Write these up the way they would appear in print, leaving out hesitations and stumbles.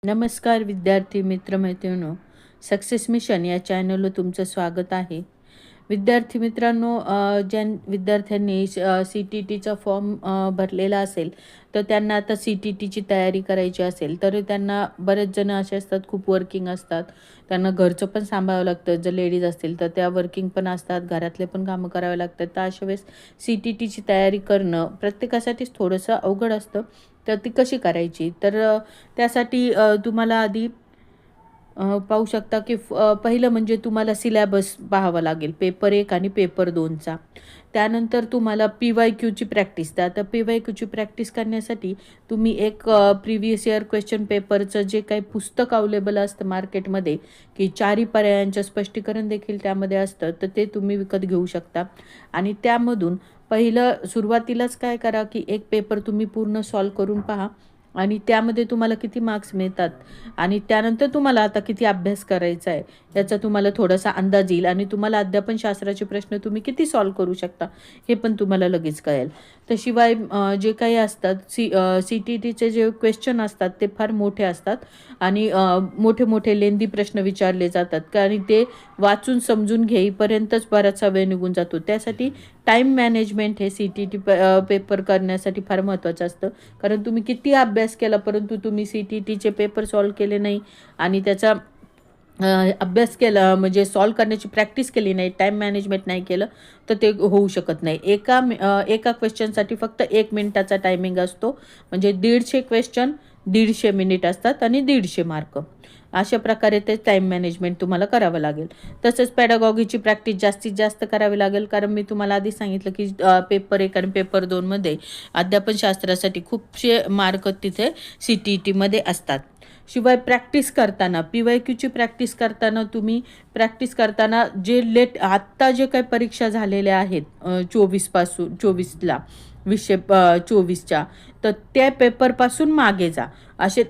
नमस्कार विद्यार्थी मित्रमैत्रिणींनो, success mission या चॅनलवर तुमचं स्वागत आहे. विद्यार्थी मित्रांनो, ज्या विद्यार्थ्यांनी सी टी टीचा फॉर्म भरलेला असेल, तर त्यांना आता सी टी टीची तयारी करायची असेल, तर त्यांना बरेच जण असे असतात, खूप वर्किंग असतात. त्यांना घरचं पण सांभाळावं लागतं. जर लेडीज असतील तर त्या वर्किंग पण असतात, घरातले पण कामं करावे लागतात. तर अशा वेळेस सी टी टीची तयारी करणं प्रत्येकासाठीच थोडंसं अवघड असतं. तर ती कशी करायची? तर त्यासाठी तुम्हाला आधी पाहू शकता की पहिलं म्हणजे तुम्हाला सिलॅबस पाहावा लागेल पेपर 1 आणि पेपर 2चा. त्यानंतर तुम्हाला पी-वाय-क्यूची प्रॅक्टिस. तर आता पी-वाय-क्यूची प्रॅक्टिस करण्यासाठी तुम्ही एक प्रिव्हियस इयर क्वेश्चन पेपरचं जे काही पुस्तक अवेलेबल असतं मार्केटमध्ये, की 4ही पर्यायांचं स्पष्टीकरण देखील त्यामध्ये असतं, तर ते तुम्ही विकत घेऊ शकता. आणि त्यामधून पहिलं सुरुवातीलाच काय करा, की एक पेपर तुम्ही पूर्ण सॉल्व्ह करून पहा आणि त्यामध्ये तुम्हाला किती मार्क्स मिळतात आणि त्यानंतर तुम्हाला आता किती अभ्यास करायचा आहे याचा तुम्हाला थोडासा अंदाज येईल आणि तुम्हाला अध्यापनशास्त्राचे प्रश्न तुम्ही किती सॉल्व्ह करू शकता हे पण तुम्हाला लगेच कळेल. तर शिवाय जे काही असतात सी टी टीचे जे क्वेश्चन असतात ते फार मोठे असतात आणि मोठे मोठे लेंदी प्रश्न विचारले जातात कारण ते वाचून समजून घेईपर्यंतच बराचसा वेळ निघून जातो. त्यासाठी टाईम मॅनेजमेंट हे सी टी टी पेपर करण्यासाठी फार महत्त्वाचं असतं. कारण तुम्ही किती अभ्यास केला परंतु तुम्ही सी टी टीचे पेपर सॉल्व्ह केले नाही आणि त्याचा अभ्यास केला म्हणजे सॉल्व्ह करण्याची प्रॅक्टिस केली नाही, टाईम मॅनेजमेंट नाही केलं, तर ते होऊ शकत नाही. एका क्वेश्चनसाठी फक्त 1 मिनिटाचा टायमिंग असतो. म्हणजे 150 क्वेश्चन 150 मिनिट असतात आणि 150 मार्क. अशा प्रकारे ते टाईम मॅनेजमेंट तुम्हाला करावं लागेल. तसंच पॅडागॉगीची प्रॅक्टिस जास्तीत जास्त करावी लागेल कारण मी तुम्हाला आधी सांगितलं की पेपर 1 आणि पेपर 2मध्ये अध्यापनशास्त्रासाठी खूपसे मार्क तिथे सी टी टीमध्ये असतात. शिवाय प्रॅक्टिस करताना पी-वाय-क्यूची प्रॅक्टिस करताना तुम्ही प्रॅक्टिस करताना आत्ता जे काही परीक्षा झालेल्या आहेत 24ला 2024च्या, तर त्या पेपरपासून मागे जा. असे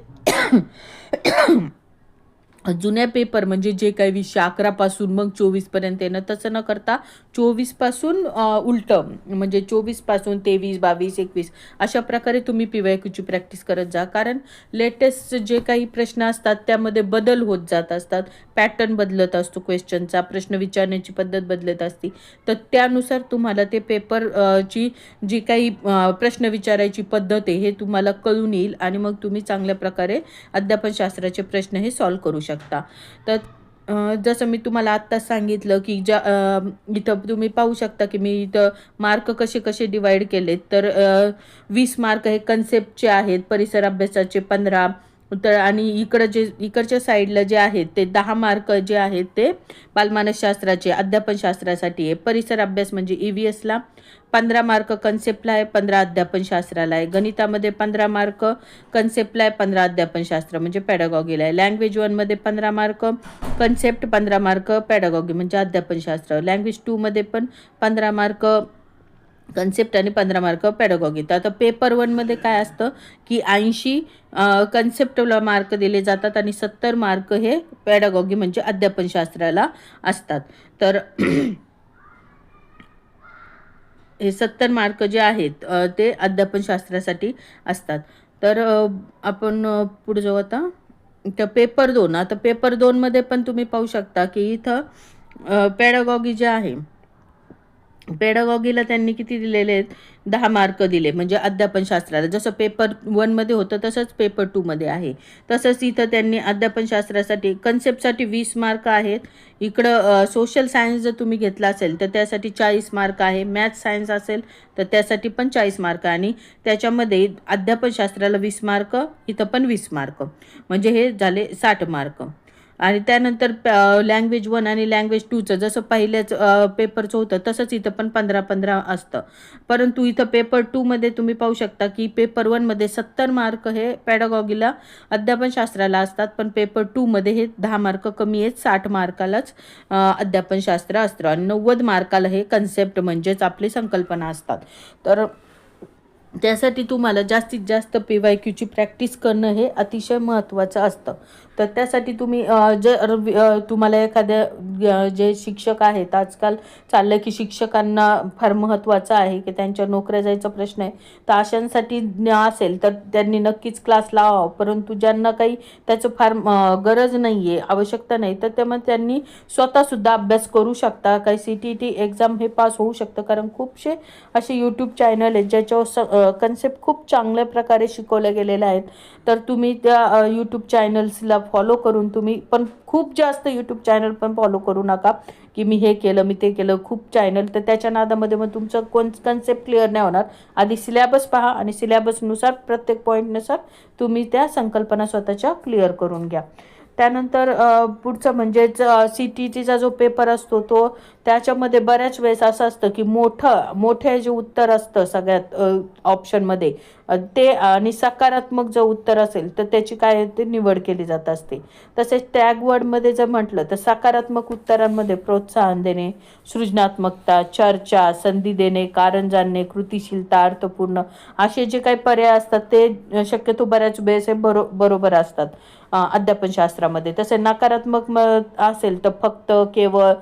जुन्या पेपर म्हणजे जे काही 2011 पासून मग 24 पर्यंत येणं तसं न करता 24 पासून उलटं म्हणजे 24 पासून 23, 22, 21 अशा प्रकारे तुम्ही पी-वाय-क्यूची प्रॅक्टिस करत जा. कारण लेटेस्ट जे काही प्रश्न असतात त्यामध्ये बदल होत जात असतात, पॅटर्न बदलत असतो, क्वेश्चनचा प्रश्न विचारण्याची पद्धत बदलत असते. तर त्यानुसार तुम्हाला ते पेपर ची जी काही प्रश्न विचारायची पद्धत आहे हे तुम्हाला कळून येईल आणि मग तुम्ही चांगल्या प्रकारे अध्यापनशास्त्राचे प्रश्न हे सॉल्व्ह करू शकता. तर जसं मी तुम्हाला आत्ताच सांगितलं की इथं तुम्ही पाहू शकता की मी इथं मार्क कसे कसे डिवाइड केलेत. तर 20 मार्क हे कन्सेप्टचे आहेत, परिसर अभ्यासाचे 15 तर आणि इकडच्या साईडला जे आहेत ते 10 मार्क जे आहेत ते बालमानसशास्त्राचे अध्यापनशास्त्रासाठी आहे. परिसर अभ्यास म्हणजे EVSला 15 मार्क, कन्सेप्टला आहे 15, अध्यापनशास्त्राला आहे. गणितामध्ये 15 मार्क, कन्सेप्टला आहे 15, अध्यापनशास्त्र म्हणजे पॅडागॉगीला आहे. लँग्वेज 1मध्ये 15 मार्क, कन्सेप्ट 15 मार्क, पॅडागॉगी म्हणजे अध्यापनशास्त्र. लँग्वेज 2मध्ये पण 15 मार्क कन्सेप्ट आणि 15 मार्क पॅडागॉगी. तर आता पेपर 1मध्ये काय असतं की 80 कन्सेप्टला मार्क दिले जातात आणि 70 मार्क हे पॅडागॉगी म्हणजे अध्यापनशास्त्राला असतात. तर हे 70 मार्क जे आहेत ते अध्यापनशास्त्रासाठी असतात. तर आपण पुढे जाऊ आता. तर पेपर 2 आता पेपर 2मध्ये पण तुम्ही पाहू शकता की इथं पॅडागॉगी जे आहे पेडागॉगीला त्यांनी किती दिलेले आहेत 10 मार्क दिले म्हणजे अध्यापनशास्त्राला. जसं पेपर 1मध्ये होतं तसंच पेपर 2मध्ये आहे. तसंच इथं त्यांनी अध्यापनशास्त्रासाठी कन्सेप्टसाठी 20 मार्क आहेत. इकडं सोशल सायन्स जर तुम्ही घेतला असेल तर त्यासाठी 40 मार्क आहे. मॅथ्स सायन्स असेल तर त्यासाठी पण 40 मार्क आणि त्याच्यामध्ये अध्यापनशास्त्राला 20 मार्क, इथं पण 20 मार्क म्हणजे हे झाले 60 मार्क. आणि त्यानंतर लँग्वेज 1 आणि लँग्वेज 2चं जसं पहिल्याच पेपरचं होतं तसंच इथं पण 15-15 असतं. परंतु इथं पेपर 2मध्ये तुम्ही पाहू शकता की पेपर 1मध्ये 70 मार्क हे पॅडागॉगीला अध्यापनशास्त्राला असतात, पण पेपर 2मध्ये हे 10 मार्क कमी आहेत, 60 मार्कालाच अध्यापनशास्त्र असतं आणि 90 मार्काला हे कन्सेप्ट म्हणजेच आपली संकल्पना असतात. तर त्यासाठी तुम्हाला जास्तीत जास्त PYQची प्रॅक्टिस करणं हे अतिशय महत्त्वाचं असतं. तर त्यासाठी तुम्ही जर तुम्हाला एखाद्या जे शिक्षक आहेत, आजकाल चाललं की शिक्षकांना फार महत्त्वाचं आहे की त्यांच्या नोकऱ्या जायचा प्रश्न आहे. तर अशांसाठी असेल तर त्यांनी नक्कीच क्लास लावावा. परंतु ज्यांना काही त्याचं फार गरज नाही आहे, आवश्यकता नाही, तर त्यामुळे त्यांनी स्वतःसुद्धा अभ्यास करू शकता. काही CTT एक्झाम हे पास होऊ शकतं. कारण खूपसे असे यूट्यूब चॅनल आहेत ज्याच्यावर कन्सेप्ट खूप चांगल्या प्रकारे शिकवल्या गेलेल्या आहेत. तर तुम्ही त्या यूट्यूब चॅनल्सला फॉलो करून तुम्ही पण खूप जास्त यूट्यूब चॅनल पण फॉलो करू नका की मी हे केलं मी ते केलं खूप चॅनल. तर त्याच्या नादामध्ये मग तुमचं कन्सेप्ट क्लिअर नाही होणार. आधी सिलेबस पहा आणि सिलेबसनुसार प्रत्येक पॉईंटनुसार तुम्ही त्या संकल्पना स्वतःच्या क्लिअर करून घ्या. त्यानंतर पुढचं म्हणजेच CTTचा जो पेपर असतो तो त्याच्यामध्ये बऱ्याच वेळेस असं असतं की मोठे जे उत्तर असतं सगळ्यात ऑप्शनमध्ये ते आणि सकारात्मक जर उत्तर असेल तर त्याची काय ते निवड केली जात असते. तसेच टॅग वर्डमध्ये जर म्हटलं तर सकारात्मक उत्तरांमध्ये प्रोत्साहन देणे, सृजनात्मकता, चर्चा, संधी देणे, कारण जाणणे, कृतिशीलता, अर्थपूर्ण असे जे काही पर्याय असतात ते शक्यतो बऱ्याच वेळेस हे बरोबर असतात अध्यापनशास्त्रामध्ये. तसे नकारात्मक असेल तर फक्त, केवळ,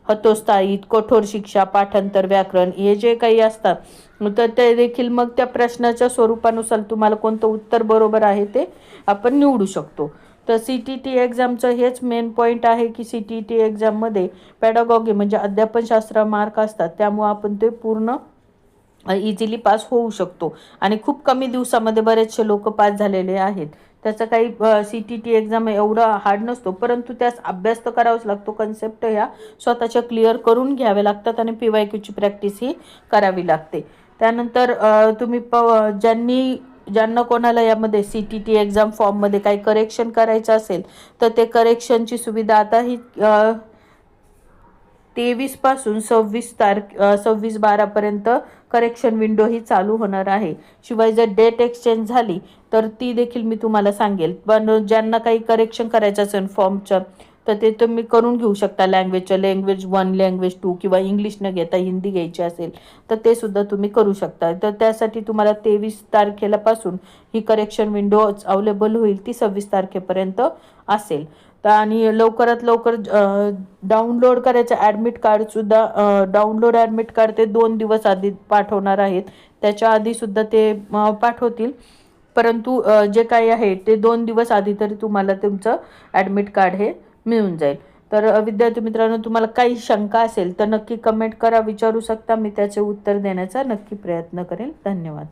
हतोत्साहित, कठोर शिक्षा, पाठांतर, व्याकरण हे जे काही असतात तर ते देखील मग त्या प्रश्नाच्या स्वरूपानुसार तुम्हाला कोणतं उत्तर बरोबर आहे ते आपण निवडू शकतो. तर CTT एक्झामचं हेच मेन पॉईंट आहे की CTT एक्झाममध्ये पॅडागॉगी म्हणजे अध्यापनशास्त्र मार्क असतात. त्यामुळे आपण ते पूर्ण इझिली पास होऊ शकतो आणि खूप कमी दिवसामध्ये बरेचसे लोक पास झालेले आहेत. त्याचं काही CTT एक्झाम एवढा हार्ड नसतो, परंतु त्यास अभ्यास तर करावाच लागतो. कन्सेप्ट ह्या स्वतःच्या क्लिअर करून घ्याव्या लागतात आणि PYQची प्रॅक्टिस ही करावी लागते. त्यानंतर तुम्ही ज्यांना कोणाला यामध्ये CTT एक्झाम फॉर्ममध्ये काही करेक्शन करायचं असेल तर ते करेक्शनची सुविधा आता ही 23 पासून 26/12पर्यंत करेक्शन विंडो ही चालू होणार आहे. शिवाय जर डेट एक्सचेंज झाली तर ती देखील मी तुम्हाला सांगेल. पण ज्यांना काही करेक्शन करायचं असेल फॉर्मचं तर ते तुम्ही करून घेऊ शकता. लँग्वेज 1, लँग्वेज 2 किंवा इंग्लिश न घेता हिंदी घ्यायची असेल तर ते सुद्धा तुम्ही करू शकता. तर त्यासाठी तुम्हाला 23 तारखेला पासून ही करेक्शन विंडो अवेलेबल होईल. ती 26 तारखेपर्यंत असेल. आणि लवकरात लवकर डाउनलोड करायचं ॲडमिट कार्डसुद्धा डाउनलोड ॲडमिट कार्ड ते 2 दिवस आधी पाठवणार आहेत. त्याच्या आधीसुद्धा ते पाठवतील. परंतु जे काही आहे ते 2 दिवस आधी तरी तुम्हाला तुमचं ॲडमिट कार्ड हे मिळून जाईल. तर विद्यार्थी मित्रांनो, तुम्हाला काही शंका असेल तर नक्की कमेंट करा, विचारू शकता. मी त्याचे उत्तर देण्याचा नक्की प्रयत्न करेन. धन्यवाद.